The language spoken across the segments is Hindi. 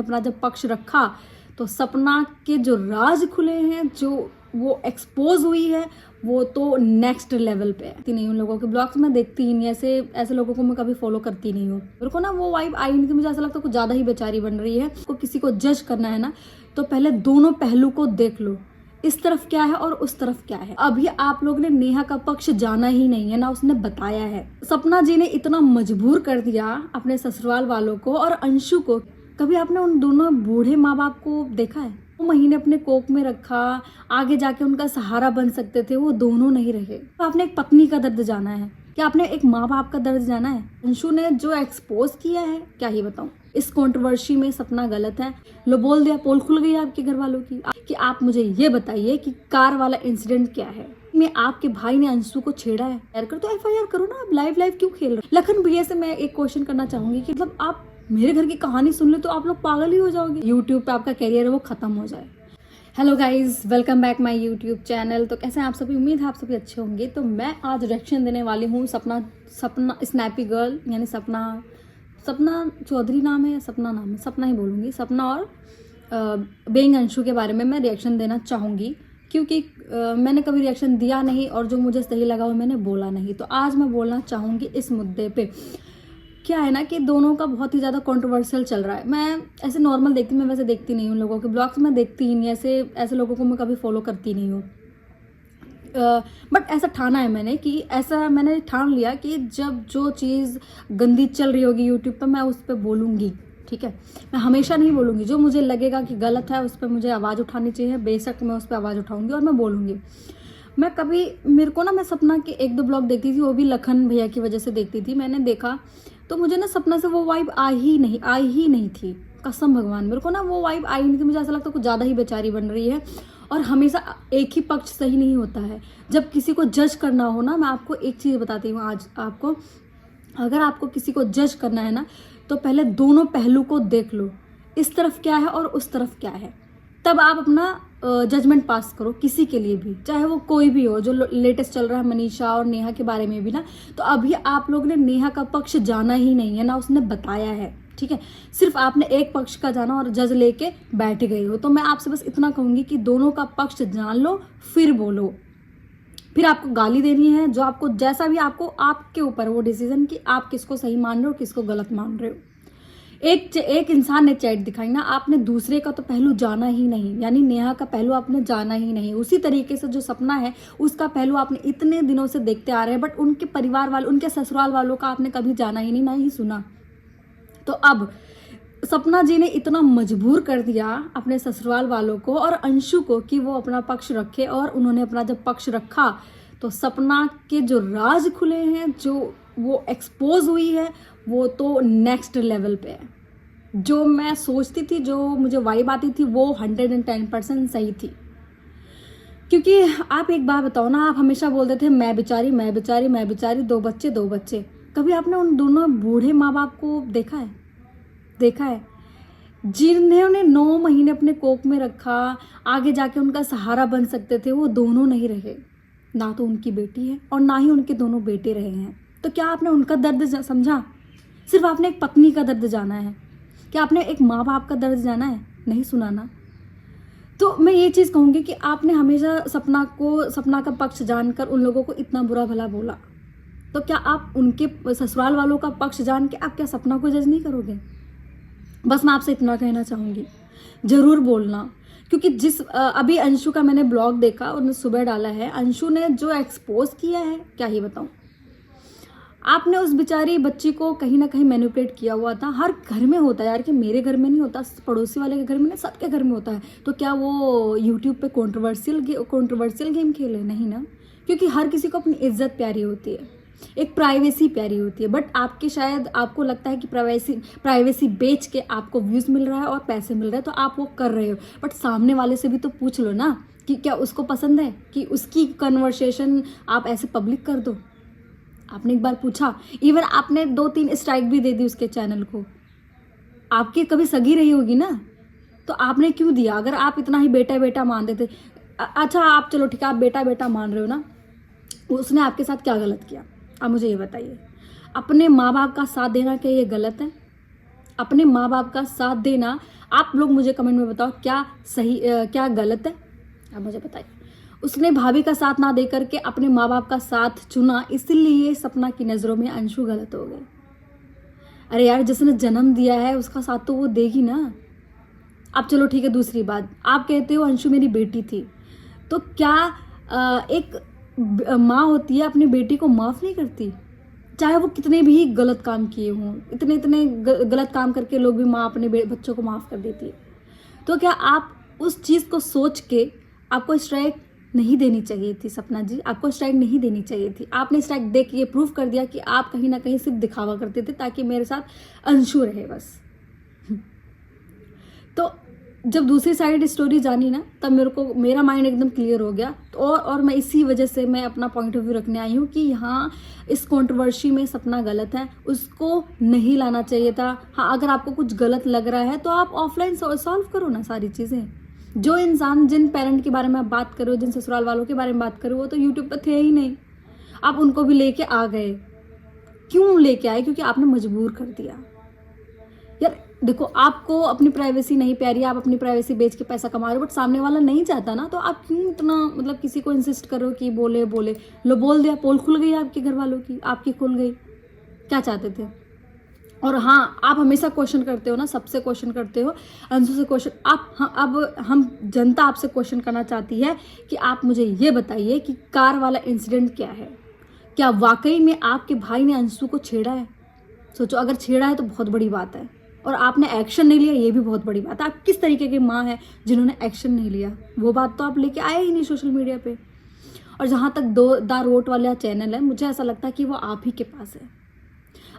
अपना जब पक्ष रखा तो सपना के जो राज खुले हैं, जो वो एक्सपोज हुई है, वो तो नेक्स्ट लेवल पे है। नहीं उन लोगों के ब्लॉग्स मैं देखती ही नहीं, ऐसे लोगों को मैं कभी फॉलो करती नहीं हूँ। मेरे को ना वो वाइब आई नहीं थी, मुझे ऐसा लगता है कुछ ज्यादा ही बेचारी बन रही है। को किसी को जज करना है ना तो पहले दोनों पहलू को देख लो, इस तरफ क्या है और उस तरफ क्या है। अभी आप लोग ने नेहा का पक्ष जाना ही नहीं है ना, उसने बताया है। सपना जी ने इतना मजबूर कर दिया अपने ससुराल वालों को और अंशु को। कभी आपने उन दोनों बूढ़े माँ बाप को देखा है? 2 महीने अपने कोख में रखा, आगे जाके उनका सहारा बन सकते थे, वो दोनों नहीं रहे। तो आपने एक पत्नी का दर्द जाना है क्या? आपने एक माँ बाप का दर्द जाना है? अंशु ने जो एक्सपोज किया है, क्या ही बताऊं। इस कंट्रोवर्सी में सपना गलत है। लो बोल दिया, पोल खुल गई आपके घर वालों की कि आप मुझे ये बताइए कि कार वाला इंसिडेंट क्या है। में आपके भाई ने अंशु को छेड़ा है, तो एफआईआर करो ना। आप लाइव क्यों खेल रहे? लखन भैया से मैं एक क्वेश्चन करना चाहूंगी कि मतलब आप मेरे घर की कहानी सुन ले तो आप लोग पागल ही हो जाओगे। यूट्यूब पे आपका करियर है वो खत्म हो जाए। Hello guys, welcome back my YouTube channel. तो कैसे हैं आप सभी? उम्मीद है आप सभी अच्छे होंगे। तो मैं आज रिएक्शन देने वाली हूँ सपना स्नैपी गर्ल, यानी सपना चौधरी नाम है या सपना नाम है, सपना ही बोलूँगी। सपना और बेइंग अंशु के बारे में मैं रिएक्शन देना चाहूँगी, क्योंकि मैंने कभी रिएक्शन दिया नहीं और जो मुझे सही लगा वो मैंने बोला नहीं। तो आज मैं बोलना चाहूँगी इस मुद्दे पे। क्या है ना कि दोनों का बहुत ही ज़्यादा कंट्रोवर्शियल चल रहा है। मैं ऐसे नॉर्मल देखती, मैं वैसे देखती नहीं हूँ उन लोगों के ब्लॉग्स, मैं देखती ही नहीं, ऐसे लोगों को मैं कभी फॉलो करती नहीं हूँ। बट ऐसा ठाना है मैंने ठान लिया कि जब जो चीज़ गंदी चल रही होगी यूट्यूब पर, मैं उस पर बोलूँगी। ठीक है, मैं हमेशा नहीं बोलूँगी। जो मुझे लगेगा कि गलत है उस पर मुझे आवाज़ उठानी चाहिए, बेशक मैं उस पर आवाज़ उठाऊँगी और मैं बोलूँगी। मेरे को ना, मैं सपना के 1-2 ब्लॉग देखती थी, वो भी लखन भैया की वजह से देखती थी। मैंने देखा तो मुझे ना सपना से वो वाइब आई ही नहीं थी। कसम भगवान, मेरे को ना वो वाइब आई नहीं थी। मुझे ऐसा लगता है कुछ ज़्यादा ही बेचारी बन रही है। और हमेशा एक ही पक्ष सही नहीं होता है। जब किसी को जज करना हो ना, मैं आपको एक चीज़ बताती हूँ आज आपको, अगर आपको किसी को जज करना है ना तो पहले दोनों पहलू को देख लो, इस तरफ क्या है और उस तरफ क्या है। तब आप अपना जजमेंट पास करो किसी के लिए भी, चाहे वो कोई भी हो। जो लेटेस्ट चल रहा है मनीषा और नेहा के बारे में भी ना, तो अभी आप लोग ने नेहा का पक्ष जाना ही नहीं है ना, उसने बताया है। ठीक है, सिर्फ आपने एक पक्ष का जाना और जज लेके बैठ गए हो। तो मैं आपसे बस इतना कहूंगी कि दोनों का पक्ष जान लो, फिर बोलो। फिर आपको गाली देनी है, जो आपको जैसा भी, आपके ऊपर वो डिसीजन कि आप किसको सही मान रहे हो, किसको गलत मान रहे हो। एक इंसान ने चैट दिखाई ना, आपने दूसरे का तो पहलू जाना ही नहीं, यानी नेहा का पहलू आपने जाना ही नहीं। उसी तरीके से जो सपना है उसका पहलू आपने इतने दिनों से देखते आ रहे हैं, बट उनके परिवार वालों, उनके ससुराल वालों का आपने कभी जाना ही नहीं, ना ही सुना। तो अब सपना जी ने इतना मजबूर कर दिया अपने ससुराल वालों को और अंशु को कि वो अपना पक्ष रखे, और उन्होंने अपना जब पक्ष रखा तो सपना के जो राज खुले हैं, जो वो एक्सपोज हुई है, वो तो नेक्स्ट लेवल पे है। जो मैं सोचती थी, जो मुझे वाइब आती थी, वो 110% सही थी। क्योंकि आप एक बात बताओ ना, आप हमेशा बोलते थे मैं बेचारी 2 बच्चे। कभी आपने उन दोनों बूढ़े माँ बाप को देखा है जिन्होंने 9 महीने अपने कोख में रखा, आगे जाके उनका सहारा बन सकते थे, वो दोनों नहीं रहे। ना तो उनकी बेटी है और ना ही उनके दोनों बेटे रहे हैं। तो क्या आपने उनका दर्द समझा? सिर्फ आपने एक पत्नी का दर्द जाना है। क्या आपने एक माँ बाप का दर्द जाना है? नहीं सुना ना। तो मैं ये चीज़ कहूँगी कि आपने हमेशा सपना का पक्ष जानकर उन लोगों को इतना बुरा भला बोला, तो क्या आप उनके ससुराल वालों का पक्ष जान के आप क्या सपना को जज नहीं करोगे? बस मैं आपसे इतना कहना चाहूँगी, ज़रूर बोलना। क्योंकि अभी अंशु का मैंने ब्लॉग देखा, उन्होंने सुबह डाला है। अंशु ने जो एक्सपोज किया है, क्या ही बताऊँ। आपने उस बेचारी बच्ची को कहीं ना कहीं मैनिपुलेट किया हुआ था। हर घर में होता है यार, कि मेरे घर में नहीं होता, पड़ोसी वाले के घर में नहीं, सबके घर में होता है। तो क्या वो यूट्यूब पे कंट्रोवर्शियल गेम खेले? नहीं ना, क्योंकि हर किसी को अपनी इज्जत प्यारी होती है, एक प्राइवेसी प्यारी होती है। बट आपको लगता है कि प्राइवेसी बेच के आपको व्यूज मिल रहा है और पैसे मिल रहे हैं, तो आप वो कर रहे हो। बट सामने वाले से भी तो पूछ लो ना कि क्या उसको पसंद है कि उसकी कन्वर्सेशन आप ऐसे पब्लिक कर दो। आपने एक बार पूछा? इवन आपने 2-3 स्ट्राइक भी दे दी उसके चैनल को। आपकी कभी सगी रही होगी ना, तो आपने क्यों दिया? अगर आप इतना ही बेटा मानते थे, अच्छा आप चलो ठीक है, आप बेटा मान रहे हो ना, उसने आपके साथ क्या गलत किया? आप मुझे ये बताइए। अपने माँ बाप का साथ देना क्या ये गलत है? अपने माँ बाप का साथ देना, आप लोग मुझे कमेंट में बताओ क्या सही क्या गलत है, आप मुझे बताइए। उसने भाभी का साथ ना दे करके अपने माँ बाप का साथ चुना, इसलिए सपना की नज़रों में अंशु गलत हो गए। अरे यार, जिसने जन्म दिया है उसका साथ तो वो देगी ना। अब चलो ठीक है, दूसरी बात, आप कहते हो अंशु मेरी बेटी थी, तो क्या एक माँ होती है अपनी बेटी को माफ़ नहीं करती? चाहे वो कितने भी गलत काम किए हों, इतने इतने गलत काम करके लोग भी माँ अपने बच्चों को माफ़ कर देती है। तो क्या आप उस चीज़ को सोच के आपको स्ट्राइक नहीं देनी चाहिए थी? सपना जी, आपको स्ट्राइक नहीं देनी चाहिए थी। आपने स्ट्राइक दे के ये प्रूव कर दिया कि आप कहीं ना कहीं सिर्फ दिखावा करते थे ताकि मेरे साथ अंशु रहे बस। तो जब दूसरी साइड स्टोरी जानी ना, तब मेरा माइंड एकदम क्लियर हो गया। तो और मैं इसी वजह से मैं अपना पॉइंट ऑफ व्यू रखने आई हूँ कि यहाँ इस कंट्रोवर्सी में सपना गलत है, उसको नहीं लाना चाहिए था। हाँ, अगर आपको कुछ गलत लग रहा है तो आप ऑफलाइन सॉल्व करो ना सारी चीज़ें। जो इंसान, जिन पेरेंट के बारे में आप बात करो, जिन ससुराल वालों के बारे में बात करो, वो तो यूट्यूब पर थे ही नहीं। आप उनको भी लेके आ गए। क्यों लेके आए? क्योंकि आपने मजबूर कर दिया। यार देखो, आपको अपनी प्राइवेसी नहीं प्यारी, आप अपनी प्राइवेसी बेच के पैसा कमा रहे हो, बट सामने वाला नहीं चाहता ना, तो आप क्यों इतना मतलब किसी को इंसिस्ट करो कि बोले लो, बोल दिया, पोल खुल गई आपके घर वालों की, आपकी खुल गई। क्या चाहते थे? और हाँ, आप हमेशा क्वेश्चन करते हो ना, सबसे क्वेश्चन करते हो, अंशु से क्वेश्चन। अब हम जनता आपसे क्वेश्चन करना चाहती है कि आप मुझे ये बताइए कि कार वाला इंसिडेंट क्या है? क्या वाकई में आपके भाई ने अंशु को छेड़ा है? सोचो, अगर छेड़ा है तो बहुत बड़ी बात है, और आपने एक्शन नहीं लिया, ये भी बहुत बड़ी बात है। आप किस तरीके की माँ है जिन्होंने एक्शन नहीं लिया? वो बात तो आप लेके आए ही नहीं सोशल मीडिया पे। और जहाँ तक द रोट वाला चैनल है, मुझे ऐसा लगता है कि वो आप ही के पास है।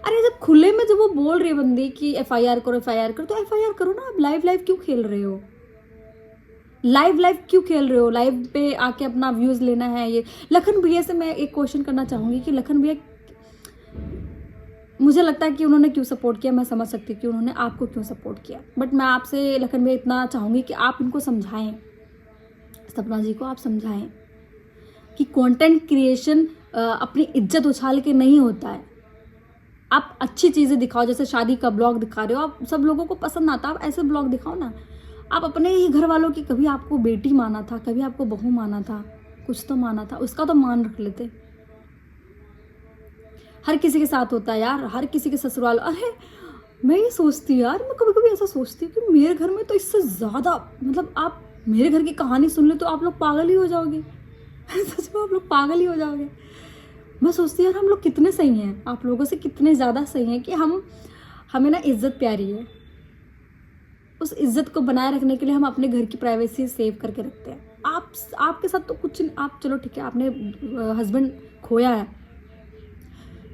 अरे जब खुले में जब वो बोल रही है बंदी कि FIR करो, तो FIR करो ना। आप लाइव क्यों खेल रहे हो? लाइव क्यों खेल रहे हो? लाइव पे आके अपना व्यूज लेना है। ये लखन भैया से मैं एक क्वेश्चन करना चाहूंगी कि लखन भैया, मुझे लगता है कि उन्होंने क्यों सपोर्ट किया, मैं समझ सकती हूँ कि उन्होंने आपको क्यों सपोर्ट किया, बट मैं आपसे लखन भैया इतना चाहूँगी कि आप इनको समझाएं, सपना जी को आप समझाएं कि कंटेंट क्रिएशन अपनी इज्जत उछाल के नहीं होता है। आप अच्छी चीज़ें दिखाओ, जैसे शादी का ब्लॉग दिखा रहे हो, आप सब लोगों को पसंद आता है, आप ऐसे ब्लॉग दिखाओ ना। आप अपने ही घर वालों की, कभी आपको बेटी माना था, कभी आपको बहू माना था, कुछ तो माना था, उसका तो मान रख लेते। हर किसी के साथ होता है यार, हर किसी के ससुराल। अरे मैं ये सोचती हूँ यार, मैं कभी कभी ऐसा सोचती हूँ कि मेरे घर में तो इससे ज़्यादा, मतलब आप मेरे घर की कहानी सुन ले तो आप लोग पागल ही हो जाओगे। सच में आप लोग पागल ही हो जाओगे। मैं सोचती हूँ यार, हम लोग कितने सही हैं, आप लोगों से कितने ज़्यादा सही हैं कि हमें ना इज्जत प्यारी है। उस इज्जत को बनाए रखने के लिए हम अपने घर की प्राइवेसी सेव करके रखते हैं। आपके साथ तो कुछ नहीं, आप चलो ठीक है, आपने हस्बैंड खोया है,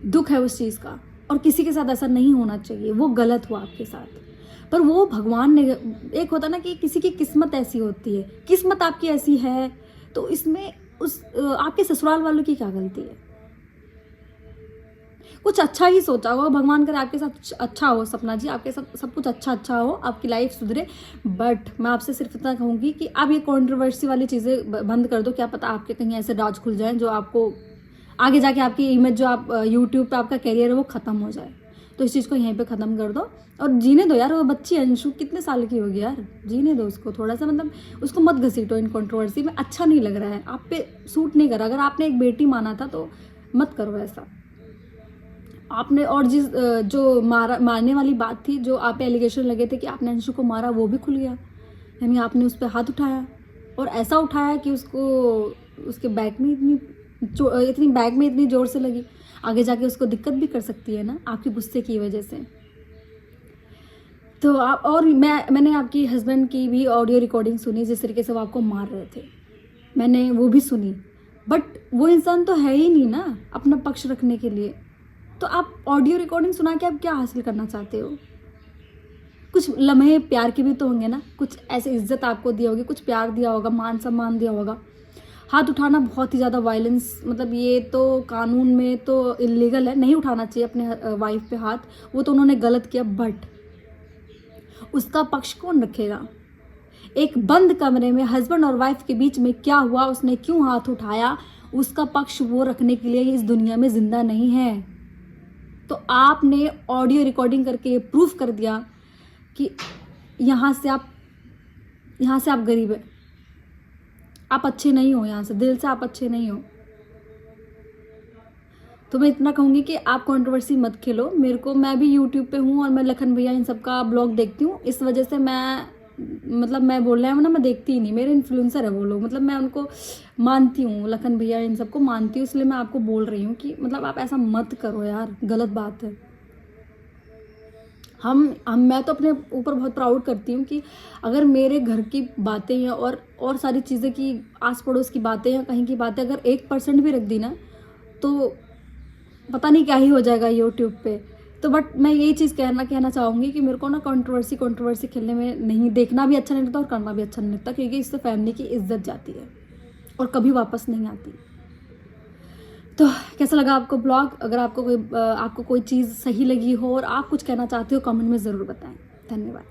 दुख है उस चीज़ का, और किसी के साथ ऐसा नहीं होना चाहिए, वो गलत हुआ आपके साथ। पर वो भगवान ने, एक होता ना कि किसी की किस्मत ऐसी होती है, किस्मत आपकी ऐसी है, तो इसमें उस आपके ससुराल वालों की क्या गलती है? कुछ अच्छा ही सोचा होगा, भगवान करे आपके साथ अच्छा हो। सपना जी, आपके साथ सब कुछ अच्छा हो, आपकी लाइफ सुधरे। बट मैं आपसे सिर्फ इतना कहूँगी कि आप ये कंट्रोवर्सी वाली चीज़ें बंद कर दो। क्या पता आपके कहीं ऐसे राज खुल जाए जो आपको आगे जाके, आपकी इमेज जो आप यूट्यूब पे आपका करियर है वो ख़त्म हो जाए। तो इस चीज़ को यहीं पे ख़त्म कर दो और जीने दो यार। वो बच्ची अंशु कितने साल की होगी यार, जीने दो उसको थोड़ा सा, मतलब उसको मत घसीटो इन कंट्रोवर्सी में। अच्छा नहीं लग रहा है, आप पे सूट नहीं करा। अगर आपने एक बेटी माना था तो मत करो ऐसा आपने। और जो मारने वाली बात थी, जो आप पे एलिगेशन लगे थे कि आपने अंशु को मारा, वो भी खुल गया। यानी आपने उस पर हाथ उठाया, और ऐसा उठाया कि उसको उसके बैक में इतनी जोर से लगी। आगे जाके उसको दिक्कत भी कर सकती है ना आपके गुस्से की वजह से। तो आप, और मैंने आपकी हस्बैंड की भी ऑडियो रिकॉर्डिंग सुनी, जिस तरीके से वो आपको मार रहे थे, मैंने वो भी सुनी। बट वो इंसान तो है ही नहीं ना अपना पक्ष रखने के लिए। तो आप ऑडियो रिकॉर्डिंग सुना के आप क्या हासिल करना चाहते हो? कुछ लम्हे प्यार के भी तो होंगे ना, कुछ ऐसे इज्जत आपको दिया होगी, कुछ प्यार दिया होगा, मान सम्मान दिया होगा। हाथ उठाना बहुत ही ज़्यादा वायलेंस, मतलब ये तो कानून में तो इलीगल है, नहीं उठाना चाहिए अपने वाइफ पे हाथ, वो तो उन्होंने गलत किया। बट उसका पक्ष कौन रखेगा? एक बंद कमरे में हस्बैंड और वाइफ के बीच में क्या हुआ, उसने क्यों हाथ उठाया, उसका पक्ष वो रखने के लिए इस दुनिया में जिंदा नहीं है। तो आपने ऑडियो रिकॉर्डिंग करके ये प्रूफ कर दिया कि यहाँ से आप गरीब है, आप अच्छे नहीं हो, यहाँ से दिल से आप अच्छे नहीं हो। तो मैं इतना कहूँगी कि आप कंट्रोवर्सी मत खेलो। मैं भी यूट्यूब पे हूँ और मैं लखन भैया इन सब का ब्लॉग देखती हूँ, इस वजह से मैं बोल रहा हूँ ना, मैं देखती ही नहीं, मेरे इन्फ्लुएंसर है वो लोग, मतलब मैं उनको मानती हूँ, लखन भैया इन सबको मानती हूँ, इसलिए मैं आपको बोल रही हूँ कि मतलब आप ऐसा मत करो यार, गलत बात है। मैं तो अपने ऊपर बहुत प्राउड करती हूँ कि अगर मेरे घर की बातें हैं और सारी चीज़ें की आस पड़ोस की बातें हैं, कहीं की बातें अगर 1% भी रख दी ना, तो पता नहीं क्या ही हो जाएगा यूट्यूब पे। तो बट मैं यही चीज़ कहना चाहूँगी कि मेरे को ना कंट्रोवर्सी खेलने में नहीं, देखना भी अच्छा नहीं लगता और करना भी अच्छा नहीं लगता, क्योंकि इससे फैमिली की इज्जत जाती है और कभी वापस नहीं आती। तो कैसा लगा आपको ब्लॉग? अगर आपको कोई चीज़ सही लगी हो और आप कुछ कहना चाहते हो, कमेंट में ज़रूर बताएं। धन्यवाद।